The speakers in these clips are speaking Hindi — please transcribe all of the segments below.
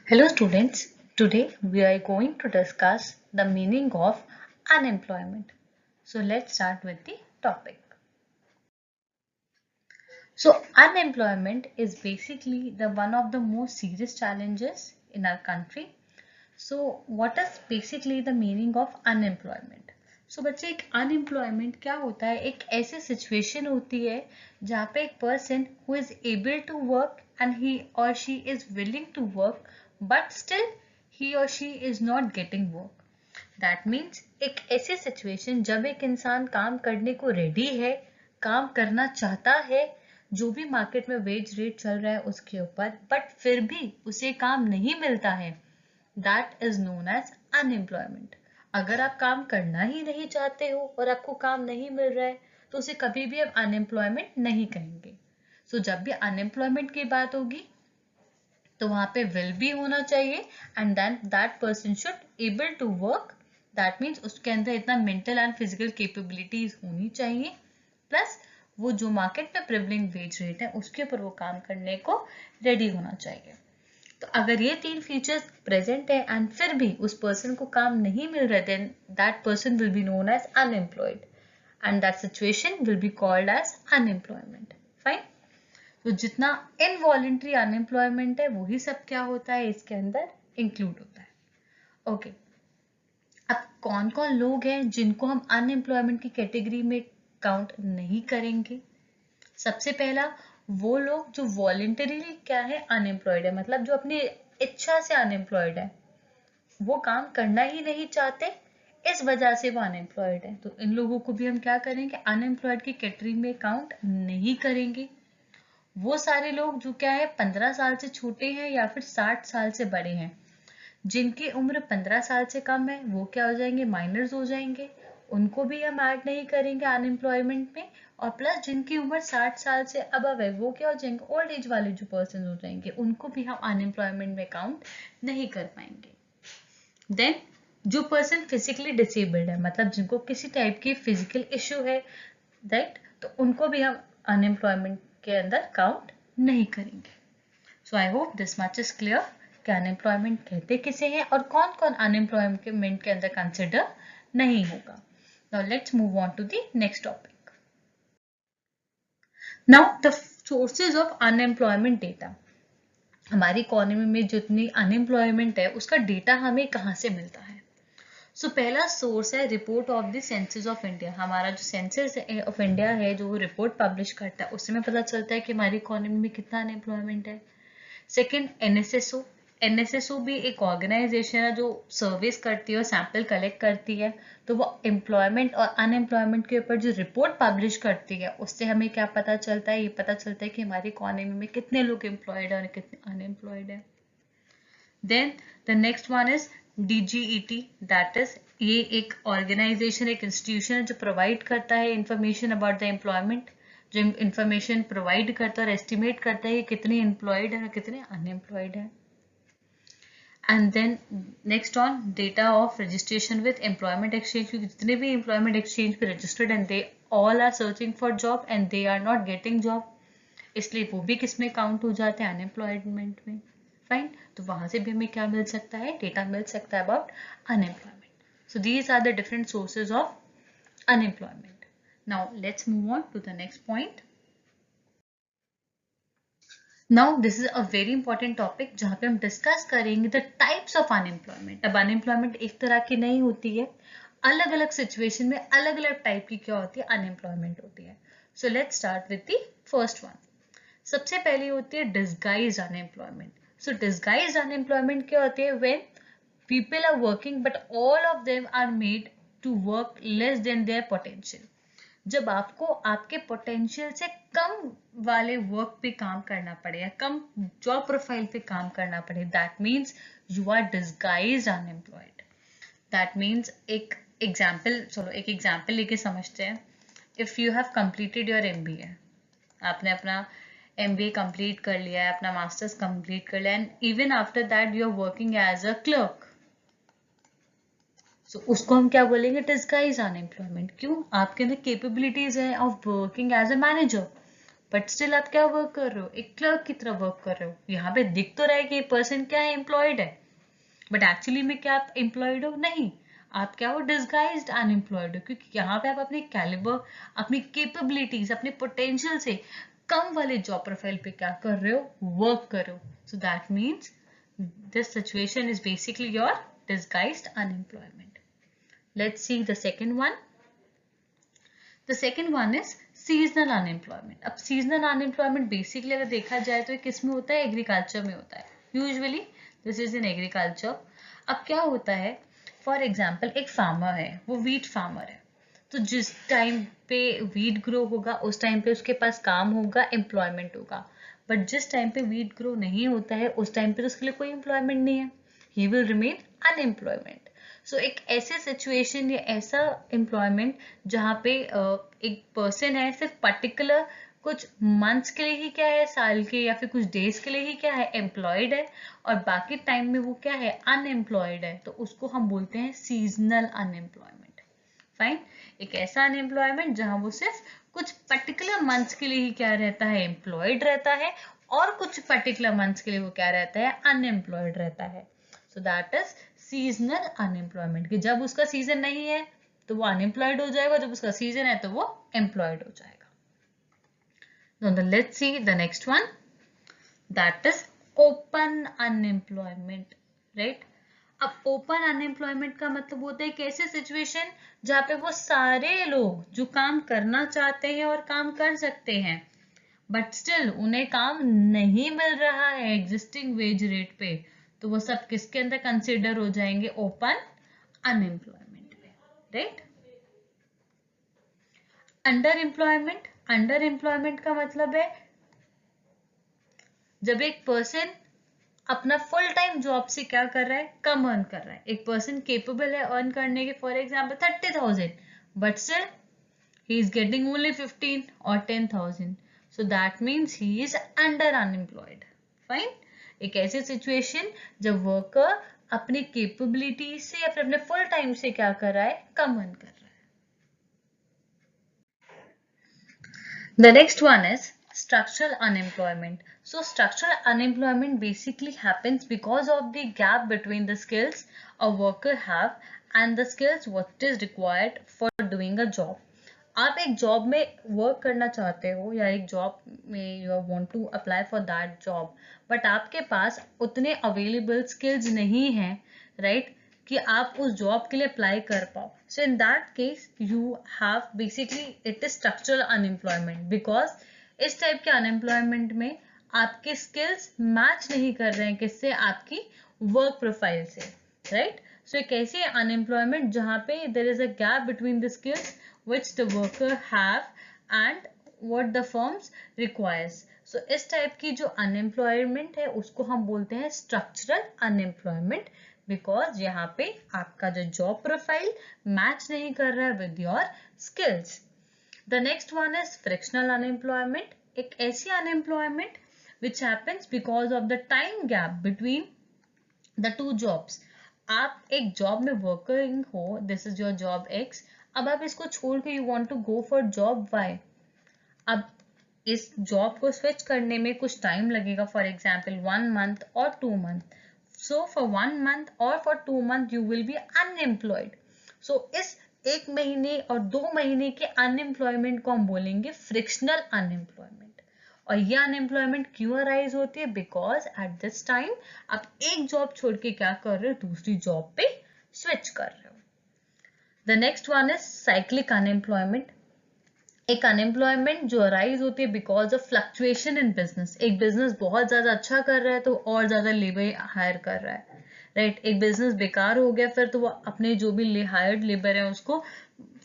Hello students, today we are going to discuss the meaning of unemployment. So let's start with the topic. So unemployment is basically the one of the most serious challenges in our country. So what is basically the meaning of unemployment? So बच्चे एक unemployment क्या होता है? एक ऐसी situation होती है जहाँ पे एक person who is able to work and he or she is willing to work but still he or she is not getting work. That means एक ऐसी situation जब एक इंसान काम करने को ready है, काम करना चाहता है, जो भी मार्केट में वेज रेट चल रहा है उसके ऊपर, बट फिर भी उसे काम नहीं मिलता है, that is known as unemployment. अगर आप काम करना ही नहीं चाहते हो और आपको काम नहीं मिल रहा है तो उसे कभी भी आप अनएम्प्लॉयमेंट नहीं कहेंगे। सो जब भी अनएम्प्लॉयमेंट की बात होगी तो वहां पे विल भी होना चाहिए and then that person should able to work. That means उसके अंदर इतना मेंटल एंड फिजिकल कैपेबिलिटीज होनी चाहिए, प्लस वो जो मार्केट में प्रिवलिंग वेज रेट है उसके ऊपर वो काम करने को रेडी होना चाहिए। तो अगर ये तीन फीचर्स प्रेजेंट है एंड फिर भी उस पर्सन को काम नहीं मिल रहा, then that person will be known as unemployed and that situation will be called as unemployment. Fine. तो जितना इनवॉलेंट्री अनएम्प्लॉयमेंट है वही सब क्या होता है इसके अंदर इंक्लूड होता है। ओके, अब कौन कौन लोग हैं जिनको हम अनएम्प्लॉयमेंट की कैटेगरी में काउंट नहीं करेंगे? सबसे पहला वो लोग जो वॉलेंटरीली क्या है अनएम्प्लॉयड है, मतलब जो अपनी इच्छा से अनएम्प्लॉयड है, वो काम करना ही नहीं चाहते, इस वजह से वो अनएम्प्लॉयड है। तो इन लोगों को भी हम क्या करेंगे, अनएम्प्लॉयड की कैटेगरी में काउंट नहीं करेंगे। वो सारे लोग जो क्या है 15 साल से छोटे हैं या फिर 60 साल से बड़े हैं, जिनकी उम्र 15 साल से कम है वो क्या हो जाएंगे, माइनर्स हो जाएंगे, उनको भी हम ऐड नहीं करेंगे अनएम्प्लॉयमेंट में। और प्लस जिनकी उम्र 60 साल से अबव है वो क्या हो जाएंगे, ओल्ड एज वाले जो पर्सन हो जाएंगे, उनको भी हम अनएम्प्लॉयमेंट में काउंट नहीं कर पाएंगे। देन जो पर्सन फिजिकली डिसेबल्ड है, मतलब जिनको किसी टाइप की फिजिकल इश्यू है, राइट, तो उनको भी हम अनएम्प्लॉयमेंट के अंदर काउंट नहीं करेंगे। So I hope this much is clear कि अनएम्प्लॉयमेंट कहते किसे हैं और कौन कौन अनएम्प्लॉयमेंट के अंदर कंसिडर नहीं होगा। Now let's move on to the next topic. Now the sources of unemployment data. हमारी इकोनॉमी में जितनी अनएम्प्लॉयमेंट है उसका डेटा हमें कहाँ से मिलता है? सो पहला सोर्स है report of the census of India. हमारा जो सेंसस ऑफ इंडिया है जो रिपोर्ट पब्लिश करता है उससे में पता चलता है कि हमारी इकोनॉमी में कितना अनएम्प्लॉयमेंट है। Second NSSO. एनएसएसओ भी एक ऑर्गेनाइजेशन है जो सर्विस करती है और सैंपल कलेक्ट करती है, तो वो एम्प्लॉयमेंट और अनएम्प्लॉयमेंट के ऊपर जो रिपोर्ट पब्लिश करती है उससे हमें क्या पता चलता है, ये पता चलता है कि हमारी इकोनॉमी में कितने लोग एम्प्लॉयड है और कितने अनएम्प्लॉयड है। Then the next one is DGET, that is ये एक ऑर्गेनाइजेशन, एक इंस्टीट्यूशन है जो प्रोवाइड करता है इंफॉर्मेशन अबाउट द एम्प्लॉयमेंट, जो इंफॉर्मेशन प्रोवाइड करता है और एस्टिमेट करता है कि कितने एम्प्लॉयड है और कितने अनएम्प्लॉयड है। And then next on data of registration with employment exchange, क्योंकि जितने भी एम्प्लॉयमेंट एक्सचेंज पे registered and they all are searching for job and they are not getting job, इसलिए वो भी किस में काउंट हो जाते हैं, अनएम्प्लॉयमेंट में। फाइन, तो वहां से भी हमें क्या मिल सकता है, डेटा मिल सकता है about unemployment. So these are the different sources of unemployment. Now let's move on to the next point. Now this is a very important topic जहाँ पे हम डिस्कस करेंगे द टाइप्स ऑफ अनएम्प्लॉयमेंट। अब अनएम्प्लॉयमेंट एक तरह की नहीं होती है, अलग अलग सिचुएशन में अलग अलग टाइप की क्या होती है, अनएम्प्लॉयमेंट होती है। So let's start with the first one. सबसे पहली होती है disguised unemployment. So disguised unemployment क्या होती है, when people are working but all of them are made to work less than their potential. जब आपको आपके पोटेंशियल से कम वाले वर्क पे काम करना पड़े या कम जॉब प्रोफाइल पे काम करना पड़े, that means you are disguised unemployed. That means एक एग्जाम्पल, चलो एक एग्जाम्पल लेके समझते हैं। If you have completed your MBA, आपने अपना एमबीए कंप्लीट कर लिया है, अपना मास्टर्स कंप्लीट कर लिया, and even after that you are working as a clerk, so उसको हम क्या बोलेंगे, डिस्गाइज अनएम्प्लॉयमेंट। क्यों? आपके अंदर कैपेबिलिटीज है of working as a manager, but still आप क्या वर्क कर रहे हो, एक क्लर्क की तरह वर्क कर रहे हो। यहाँ पे दिख तो रहा है कि ये पर्सन क्या है, एम्प्लॉयड है, बट एक्चुअली में क्या आप एम्प्लॉयड हो, नहीं, आप क्या हो, डिसगाइज्ड अनएम्प्लॉयड हो, क्योंकि यहाँ पे आप अपने कैलिबर, अपनी कैपेबिलिटीज, अपने पोटेंशियल से कम वाले जॉब प्रोफाइल पे क्या कर रहे हो, वर्क कर रहे हो। So that means this situation is basically your disguised unemployment. Let's see the second one. The second one is seasonal unemployment. अब seasonal unemployment basically अगर देखा जाए तो किस में होता है, एग्रीकल्चर में होता है। Usually this is in agriculture. अब क्या होता है, फॉर एग्जाम्पल एक फार्मर है, वो वीट फार्मर है, तो जिस टाइम पे वीट ग्रो होगा उस टाइम पे उसके पास काम होगा, एम्प्लॉयमेंट होगा। बट जिस टाइम पे वीट ग्रो नहीं होता है उस टाइम पे तो उसके लिए कोई एम्प्लॉयमेंट नहीं है, ही विल रिमेन अनएम्प्लॉयमेंट। सो एक ऐसे सिचुएशन या ऐसा एम्प्लॉयमेंट जहाँ पे एक पर्सन है, सिर्फ पर्टिकुलर कुछ मंथ्स के लिए ही क्या है, साल के या फिर कुछ डेज के लिए ही क्या है, एम्प्लॉयड है, और बाकी टाइम में वो क्या है, अनएम्प्लॉयड है, तो उसको हम बोलते हैं सीजनल अनएम्प्लॉयमेंट। फाइन। एक ऐसा अनएम्प्लॉयमेंट जहां वो सिर्फ कुछ पर्टिकुलर मंथ्स के लिए ही क्या रहता है, एम्प्लॉयड रहता है, और कुछ पर्टिकुलर मंथ्स के लिए वो क्या रहता है, अनएम्प्लॉयड रहता है। So that is seasonal unemployment, कि जब उसका सीजन नहीं है तो वो अनएम्प्लॉयड हो जाएगा, जब उसका सीजन है तो वो एम्प्लॉयड हो जाएगा। Let's see the next one, that is open unemployment, right. अब ओपन अनएम्प्लॉयमेंट का मतलब होता है कैसे सिचुएशन जहाँ पे वो सारे लोग जो काम करना चाहते हैं और काम कर सकते हैं, बट स्टिल उन्हें काम नहीं मिल रहा है एग्जिस्टिंग वेज रेट पे, तो वो सब किसके अंदर कंसिडर हो जाएंगे, ओपन अनएम्प्लॉयमेंट में, right. Under employment, under employment का मतलब है जब एक पर्सन अपना फुल टाइम जॉब से क्या कर रहा है, कम अर्न कर रहा है। एक पर्सन केपेबल है अर्न करने के, for example 30,000, but still he is getting only 15 or 10,000, so that means he is under unemployed. Fine. एक ऐसी सिचुएशन जब वर्कर अपनी कैपेबिलिटी से या फिर अपने फुल टाइम से क्या कर रहा है, कम अर्न कर रहा है। The next one is structural unemployment. So structural unemployment basically happens because of the gap between the skills a worker have and the skills what is required for doing a job. आप एक जॉब में वर्क करना चाहते हो या एक जॉब में you want to apply for that job, but आपके पास उतने अवेलेबल स्किल्स नहीं हैं, राइट, कि आप उस जॉब के लिए अप्लाई कर पाओ। So in that case you have basically it is structural unemployment, because इस टाइप के अनएम्प्लॉयमेंट में आपके स्किल्स मैच नहीं कर रहे हैं किससे, आपकी वर्क प्रोफाइल से, राइट। सो एक ऐसी अनएम्प्लॉयमेंट जहाँ पे there is a gap between the skills which the worker have and what the firms requires. So इस टाइप की जो अनएम्प्लॉयमेंट है उसको हम बोलते हैं स्ट्रक्चरल अनएम्प्लॉयमेंट, बिकॉज यहाँ पे आपका जो जॉब प्रोफाइल मैच नहीं कर रहा है with your skills. The next one is frictional unemployment, एक ऐसी unemployment which happens because of the time gap between the two jobs. आप एक जॉब में वर्किंग हो, this is your job X, अब आप इसको छोड़ के you want to go for job Y. अब इस जॉब को स्विच करने में कुछ टाइम लगेगा, फॉर एग्जाम्पल 1 month और 2 month. सो फॉर 1 month और for 2 month you will be unemployed. So इस 1 महीने और 2 महीने के अनएम्प्लॉयमेंट को हम बोलेंगे फ्रिक्शनल अनएम्प्लॉयमेंट। और ये अनएम्प्लॉयमेंट क्यों अराइज होती है, बिकॉज एट दिस टाइम आप एक जॉब छोड़ के क्या कर रहे हो, दूसरी जॉब पे स्विच कर रहे हो। The next one is cyclic unemployment, एक अनएम्प्लॉयमेंट जो अराइज होती है because of fluctuation in business. एक बिजनेस बहुत ज्यादा अच्छा कर रहा है तो और ज्यादा लेबर हायर कर रहा है, राइट। एक बिजनेस बेकार हो गया फिर तो वो अपने जो भी हायर्ड लेबर है उसको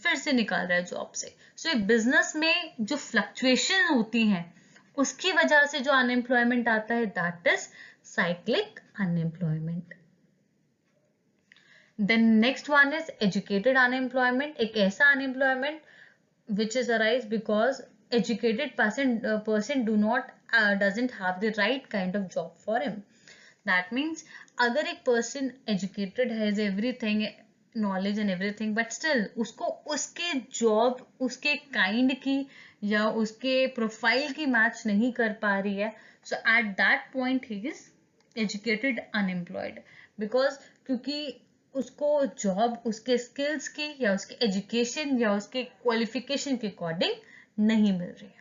फिर से निकाल रहा है जॉब से। सो एक बिजनेस में जो फ्लक्चुएशन होती है उसकी वजह से जो अनएम्प्लॉयमेंट आता है, that is cyclic unemployment. Then next one is educated unemployment, एक ऐसा unemployment which is arise because educated person do not doesn't have the right kind of job for him. That means अगर एक person educated has everything knowledge and everything, but still उसको उसके job उसके kind की या उसके profile की match नहीं कर पा रही है, so at that point he is educated unemployed, because क्योंकि उसको job उसके skills की या उसके education या उसके qualification के according नहीं मिल रही है.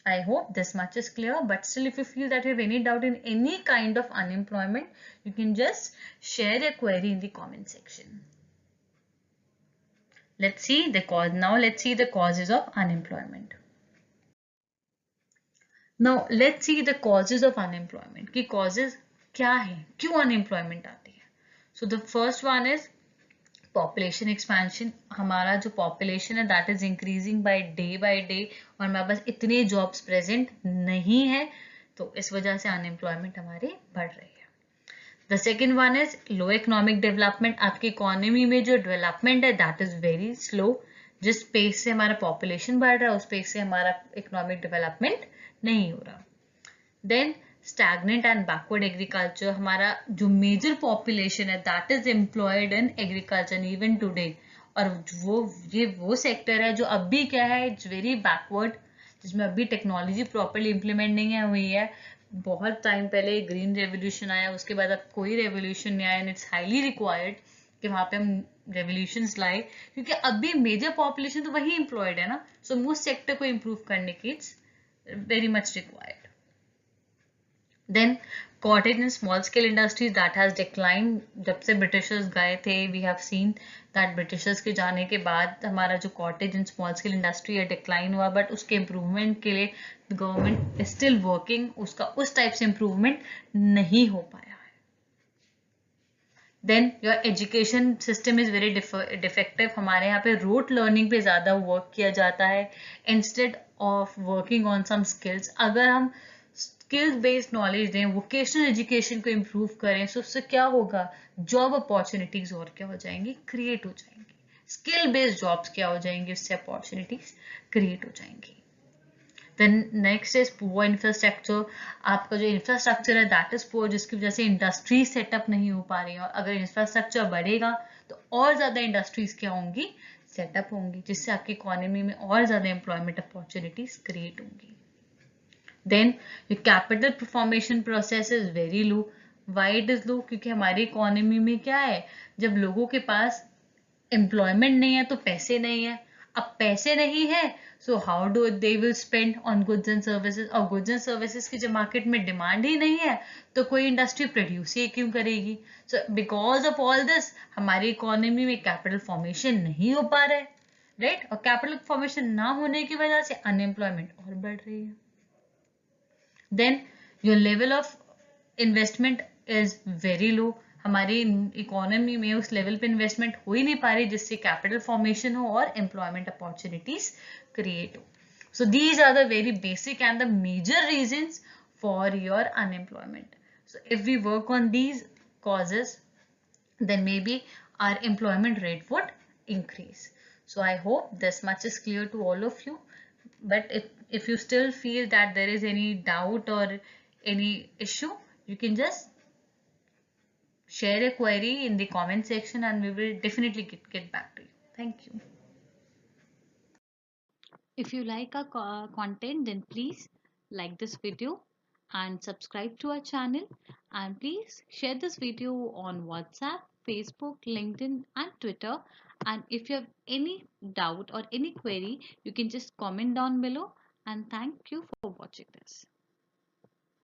I hope this much is clear, but still if you feel that you have any doubt in any kind of unemployment, you can just share a query in the comment section. Let's see the cause. Now let's see the causes of unemployment. Now let's see the causes of unemployment. कि causes क्या है? क्यों unemployment आती है? So the first one is population expansion. हमारा जो पॉपुलेशन है that is increasing by day और हमारे पास इतने जॉब्स प्रेजेंट नहीं है, तो इस वजह से अनएम्प्लॉयमेंट हमारी बढ़ रही है. The second one is low economic development. आपकी इकोनॉमी में जो डेवलपमेंट है दैट इज वेरी स्लो. जिस पेस से हमारा पॉपुलेशन बढ़ रहा है उस पेस से हमारा इकोनॉमिक डेवलपमेंट नहीं हो रहा. Then stagnant and backward agriculture. हमारा जो मेजर पॉपुलेशन है that is employed in agriculture even today, और वो सेक्टर है जो अभी क्या है, इट्स वेरी बैकवर्ड, जिसमें अभी टेक्नोलॉजी प्रॉपरली इम्प्लीमेंट नहीं हुई है. बहुत टाइम पहले ग्रीन रेवोल्यूशन आया, उसके बाद अब कोई रेवोल्यूशन नहीं आया, एंड इट्स हाईली रिक्वायर्ड कि वहां पे हम रेवोल्यूशंस लाए, क्योंकि अभी मेजर पॉपुलेशन तो वही एम्प्लॉयड है ना. सो उस सेक्टर को इम्प्रूव करने की it's very much required. Then cottage and small scale industries that has declined. जब से ब्रिटिशर्स गए थे we have seen that Britishers के जाने के बाद हमारा जो cottage and small scale industry है decline हुआ, but उसके improvement के लिए गवर्नमेंट is still working, उसका उस टाइप से improvement नहीं हो पाया है. Then your education system is very defective. हमारे यहाँ पे rote learning पे ज़्यादा work किया जाता है instead of working on some skills. अगर हम स्किल बेस्ड नॉलेज दें, वोकेशनल एजुकेशन को इम्प्रूव करें, तो उससे क्या होगा, जॉब अपॉर्चुनिटीज और क्या हो जाएंगी, क्रिएट हो जाएंगी. स्किल बेस्ड जॉब्स क्या हो जाएंगी, उससे अपॉर्चुनिटीज क्रिएट हो जाएंगी. Then next is poor infrastructure. आपका जो इंफ्रास्ट्रक्चर है दैट इज पुअर, जिसकी वजह से इंडस्ट्री सेटअप नहीं हो पा रही है, और अगर इंफ्रास्ट्रक्चर बढ़ेगा तो और ज्यादा इंडस्ट्रीज क्या होंगी, सेटअप होंगी, जिससे आपकी इकोनॉमी में और ज्यादा एम्प्लॉयमेंट अपॉर्चुनिटीज क्रिएट होंगी. Then your capital formation process is very low. Why it is low? क्योंकि हमारी इकोनॉमी में क्या है, जब लोगों के पास एम्प्लॉयमेंट नहीं है तो पैसे नहीं है. अब पैसे नहीं है, so how do they will spend on goods and services, और गुड्स एंड सर्विसेज की जब मार्केट में डिमांड ही नहीं है तो कोई इंडस्ट्री प्रोड्यूस ही क्यों करेगी. So because of all this हमारी इकोनॉमी में कैपिटल फॉर्मेशन नहीं हो पा रहा है, राइट. और कैपिटल फॉर्मेशन ना होने की वजह से अनएम्प्लॉयमेंट और बढ़ रही है. Then your level of investment is very low. हमारी इकोनॉमी में उस लेवल पे इन्वेस्टमेंट हो ही नहीं पा रही जिससे कैपिटल फॉर्मेशन हो और एम्प्लॉयमेंट अपॉर्चुनिटीज क्रिएट हो. So these are the very basic and the major reasons for your unemployment. So if we work on these causes, then maybe our employment rate would increase. So I hope this much is clear to all of you. But if you still feel that there is any doubt or any issue, you can just share a query in the comment section and we will definitely get back to you. Thank you. If you like our content, then please like this video and subscribe to our channel, and please share this video on WhatsApp, Facebook, LinkedIn and Twitter. And if you have any doubt or any query, you can just comment down below. And thank you for watching this.